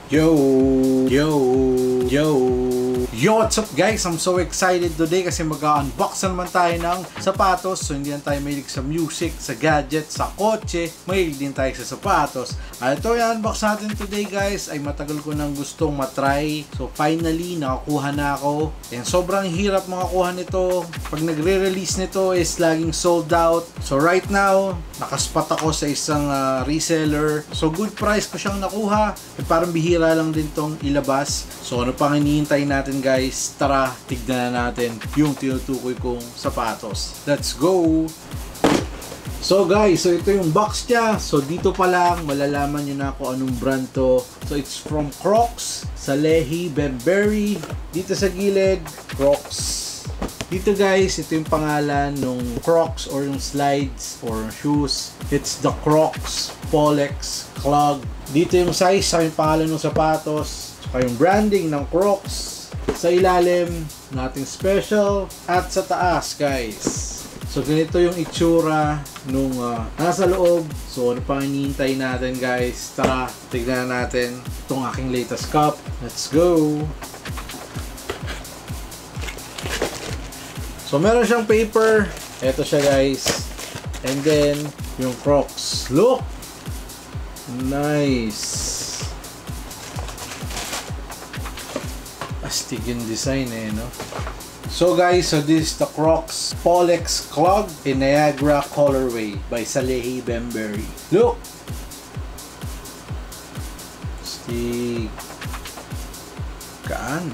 Yo, yo, yo. Yo, what's up guys? I'm so excited today kasi mag-unbox naman tayo ng sapatos. So hindi lang tayo mahilig sa music, sa gadgets, sa kotse. Mahilig din tayo sa sapatos. At ito yung unbox natin today guys ay matagal ko nang gustong matry. So finally, nakakuha na ako. And sobrang hirap makakuha nito. Pag nagre-release nito is laging sold out. So right now, nakaspot ako sa isang reseller. So good price ko siyang nakuha. At parang bihira lang din tong ilabas. So ano pang hinihintay natin guys? Tara, tignan na natin yung tinutukoy kong sapatos. Let's go! So guys, so ito yung box niya. So dito pa lang, malalaman nyo na kung anong brand to. So it's from Crocs, Salehe Bembury. Dito sa gilid, Crocs. Dito guys, ito yung pangalan ng Crocs or yung slides or shoes. It's the Crocs Polex Clog. Dito yung size, sa yung pangalan ng sapatos. Saka yung branding ng Crocs. Sa ilalim, nating special. At sa taas guys. So ganito yung itsura nung nasa loob. So ano pang hinihintay natin guys? Tara, tignan natin itong aking latest cup. Let's go! So meron siyang paper. Ito siya guys. And then yung Crocs. Look! Nice! Astig yung design eh, no? So guys, so this is the Crocs Polex Clog in Niagara colorway by Salehe Bembury. Look! Astig. Kaan?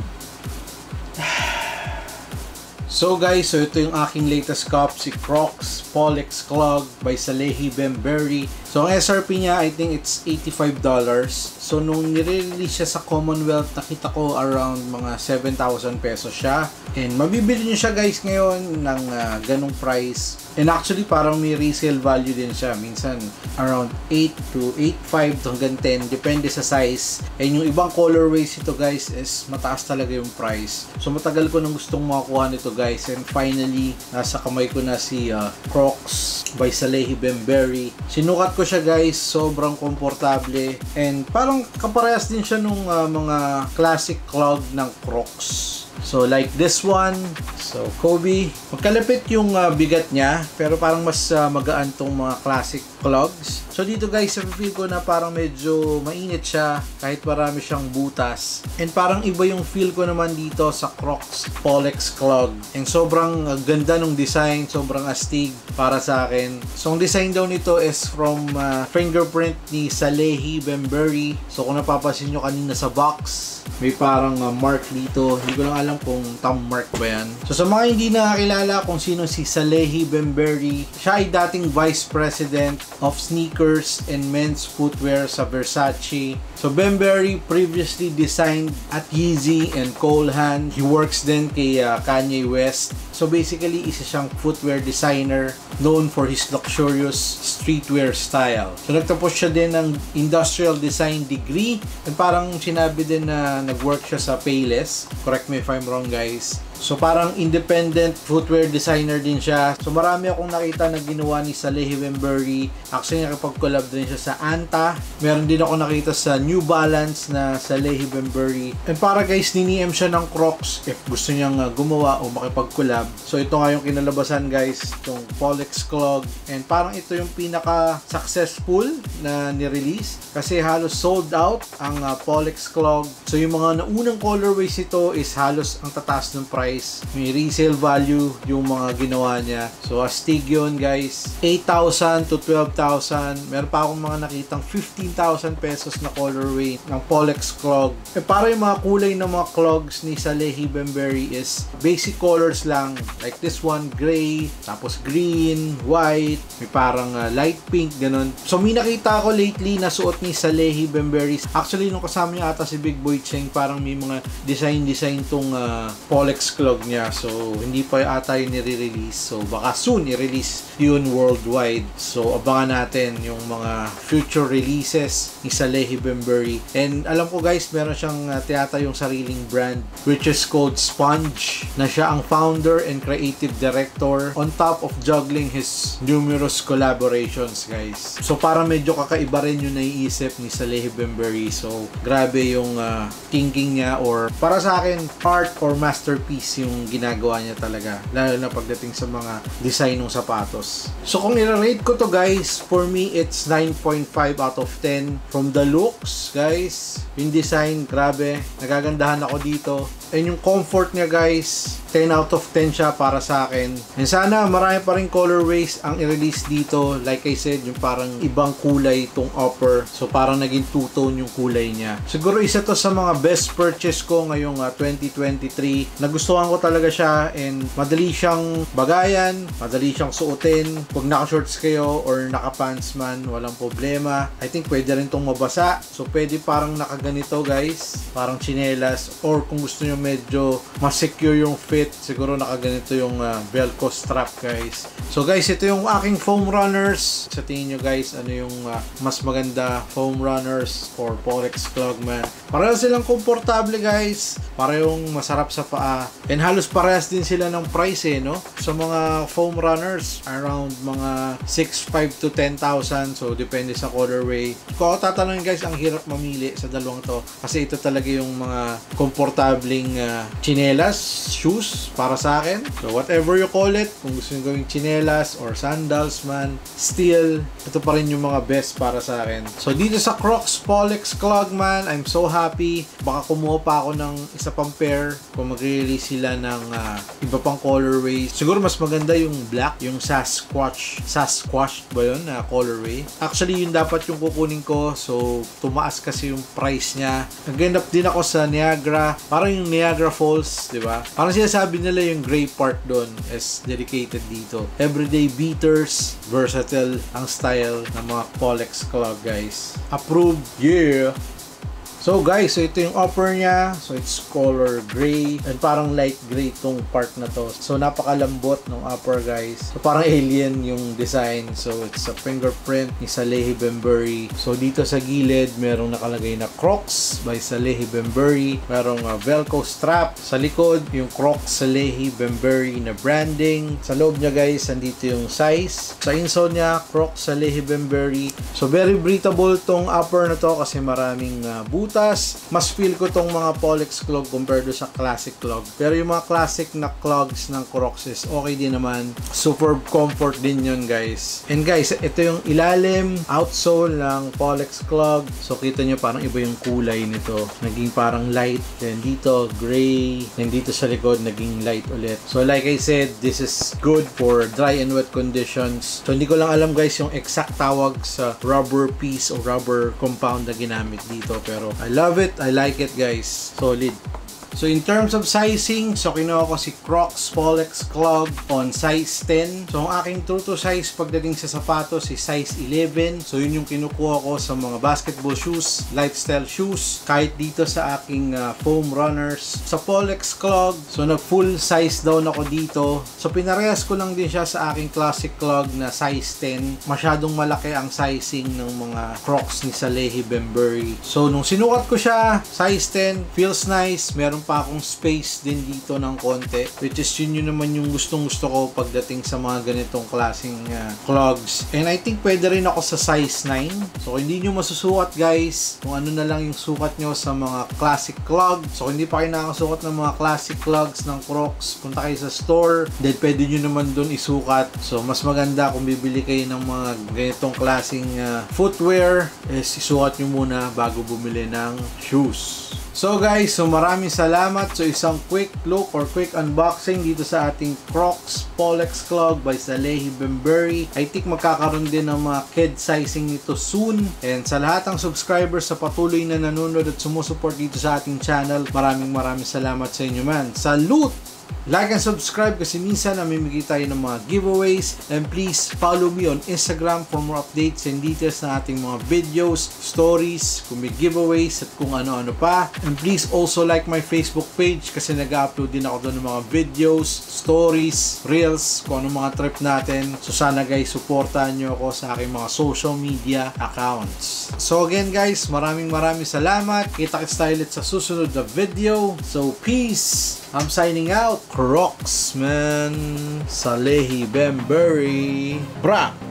So guys, so ito yung aking latest cup, si Crocs Polex Clog by Salehe Bembury. So ang SRP niya, I think it's $85. So nung nire-release siya sa Commonwealth, nakita ko around mga 7,000 pesos siya. And mabibili niyo siya guys ngayon ng ganong price. And actually parang may resale value din siya. Minsan around 8 to 8.5 to hanggang 10. Depende sa size. And yung ibang colorways ito guys is mataas talaga yung price. So matagal ko nang gustong makakuha nito guys. And finally, nasa kamay ko na si Crocs by Salehe Bembury. Sinukat ko siya guys. Sobrang komportable. And parang kaparehas din siya nung mga classic clog ng Crocs. So like this one, so Kobe, magkalapit yung bigat niya, pero parang mas magaan tong mga classic clogs. So dito guys, feel ko na parang medyo mainit siya kahit marami siyang butas. And parang iba yung feel ko naman dito sa Crocs Polex Clog. And sobrang ganda ng design, sobrang astig para sa akin. So ang design daw nito is from fingerprint ni Salehe Bembury. So kung napapansin nyo kanina sa box, may parang mark dito. Hindi ko lang alam kung thumb mark ba yan. So sa mga hindi nakakilala kung sino si Salehe Bembury, siya ay dating Vice President of Sneakers and Men's Footwear sa Versace. So Bembury previously designed at Yeezy and Cole Haan. He works din kay Kanye West. So basically, isa siyang footwear designer known for his luxurious streetwear style. So nagtapos siya din ng industrial design degree. And parang sinabi din na nag-work siya sa Payless. Correct me if I'm wrong guys. So parang independent footwear designer din siya. So marami akong nakita na ginawa ni Salehe Bembury. Actually nakipag-collab din siya sa Anta. Meron din ako nakita sa New Balance na Salehe Bembury. And para guys, niniem siya ng Crocs if gusto niyang gumawa o makipag-collab. So ito nga yung kinalabasan guys, itong Polex Clog. And parang ito yung pinaka-successful na ni-release kasi halos sold out ang Polex Clog. So yung mga naunang colorways ito is halos ang tataas ng price. May resale value yung mga ginawa niya. So astig yun guys. 8,000 to 12,000. Meron pa akong mga nakitang 15,000 pesos na colorway ng Polex Clog. Para yung mga kulay ng mga clogs ni Salehe Bembury is basic colors lang. Like this one, gray, tapos green, white, may parang light pink, ganun. So may nakita ako lately na suot ni Salehe Bembury. Actually nung kasama niya ata si Big Boy Cheng, parang may mga design tong Polex Clog niya. So, hindi pa ata yung nire-release. So, baka soon i-release yun worldwide. So, abangan natin yung mga future releases ni Salehi Bembury. And alam ko guys, meron siyang tiyata yung sariling brand, which is called Sponge, na siya ang founder and creative director on top of juggling his numerous collaborations guys. So, para medyo kakaiba rin yung naiisip ni Salehi Bembury. So, grabe yung thinking niya, or para sa akin, art or masterpiece yung ginagawa niya talaga, lalo na pagdating sa mga design ng sapatos. So kung i-rate ko to guys, for me it's 9.5 out of 10. From the looks guys, yung design, grabe, nagagandahan ako dito. And yung comfort niya guys, 10 out of 10 siya para sa akin. And sana marami pa rin colorways ang i-release dito. Like I said, yung parang ibang kulay itong upper. So parang naging two-tone yung kulay niya. Siguro isa to sa mga best purchase ko ngayong 2023. Nagustuhan ko talaga siya, and madali siyang bagayan, madali siyang suotin. Pag naka-shorts kayo or naka-pants man, walang problema. I think pwede rin itong mabasa. So pwede parang nakaganito guys, parang chinelas, or kung gusto nyo medyo mas secure yung fit, siguro nakaganito yung Velcro strap guys. So guys, ito yung aking foam runners. Sa tingin nyo guys, ano yung mas maganda, foam runners or Pollex Clogman? Pareho silang komportable guys, parehong masarap sa paa, and halos parehas din sila ng price no? Sa mga foam runners, around mga 6,500 to 10,000. So depende sa colorway. Kung ako tatanungin guys, ang hirap mamili sa dalawang to, kasi ito talaga yung mga komportabling chinelas, shoes para sa akin. So whatever you call it, kung gusto nyo gawing chinelas or sandals man, still ito pa rin yung mga best para sa akin. So dito sa Crocs Pollex Clogman, I'm so happy. Baka kumuha pa ako ng isa pang pair kung mag-release sila ng iba pang colorway. Siguro mas maganda yung black, yung Sasquatch ba yun na colorway. Actually yun dapat yung kukunin ko, so tumaas kasi yung price niya. Nag-end up din ako sa Niagara, parang yung Niagara Falls, di ba? Parang sinasabi nila yung gray part doon is dedicated dito. Everyday beaters, versatile ang style ng mga Pollex Clog guys. Approved, yeah! So guys, so ito yung upper niya. So it's color gray and parang light gray tong part na to. So napakalambot ng upper guys. So parang alien yung design. So it's a fingerprint ni Salehi Bembury. So dito sa gilid, merong nakalagay na Crocs by Salehi Bembury. Merong Velcro strap. Sa likod, yung Crocs Salehi Bembury na branding. Sa loob niya guys, nandito yung size. Sa insole niya, Crocs Salehi Bembury. So very breathable tong upper na to kasi maraming butas. Mas feel ko tong mga Pollex Clog compared sa classic clog. Pero yung mga classic na clogs ng Crocs is okay din naman. Super comfort din yun guys. And guys, ito yung ilalim, outsole ng Pollex Clog. So kita nyo parang iba yung kulay nito. Naging parang light. Then dito, gray. Then dito sa likod, naging light ulit. So like I said, this is good for dry and wet conditions. So hindi ko lang alam guys yung exact tawag sa rubber piece o rubber compound na ginamit dito. Pero I love it. I like it guys. Solid. So in terms of sizing, so kinuha ko si Crocs Pollex Clog on size 10. So ang aking true to size pagdating sa sapatos is size 11. So yun yung kinukuha ko sa mga basketball shoes, lifestyle shoes, kahit dito sa aking foam runners. Sa Pollex Clog, so nag full size down ako dito. So pinarehas ko lang din siya sa aking classic clog na size 10. Masyadong malaki ang sizing ng mga Crocs ni Salehi Bembury. So nung sinukat ko siya, size 10, feels nice. Meron pa akong space din dito ng konti, which is yun naman yung gustong gusto ko pagdating sa mga ganitong klaseng clogs. And I think pwede rin ako sa size 9. So hindi nyo masusukat guys kung ano na lang yung sukat nyo sa mga classic clog. So hindi pa kayo nakasukat ng mga classic clogs ng Crocs, punta kayo sa store, then pwede nyo naman dun isukat. So mas maganda kung bibili kayo ng mga ganitong klaseng footwear, is isukat nyo muna bago bumili ng shoes. So guys, so maraming salamat. So isang quick look or quick unboxing dito sa ating Crocs Pollex Clog by Salehi Bembury. I think magkakaroon din ng mga kid sizing nito soon. And sa lahat ng subscribers sa patuloy na nanonood at sumusuport dito sa ating channel, maraming salamat sa inyo man. Salute! Like and subscribe kasi minsan namimigay tayo ng mga giveaways. And please follow me on Instagram for more updates and details ng ating mga videos, stories, kung may giveaways at kung ano-ano pa. And please also like my Facebook page kasi nag-upload din ako doon ng mga videos, stories, reels, kung ano mga trip natin. So sana guys, supportahan nyo ako sa aking mga social media accounts. So again guys, maraming salamat. Kita-kits tayo ulit sa susunod na video. So peace! I'm signing out. Crocs, man. Salehi Bembury. Bra!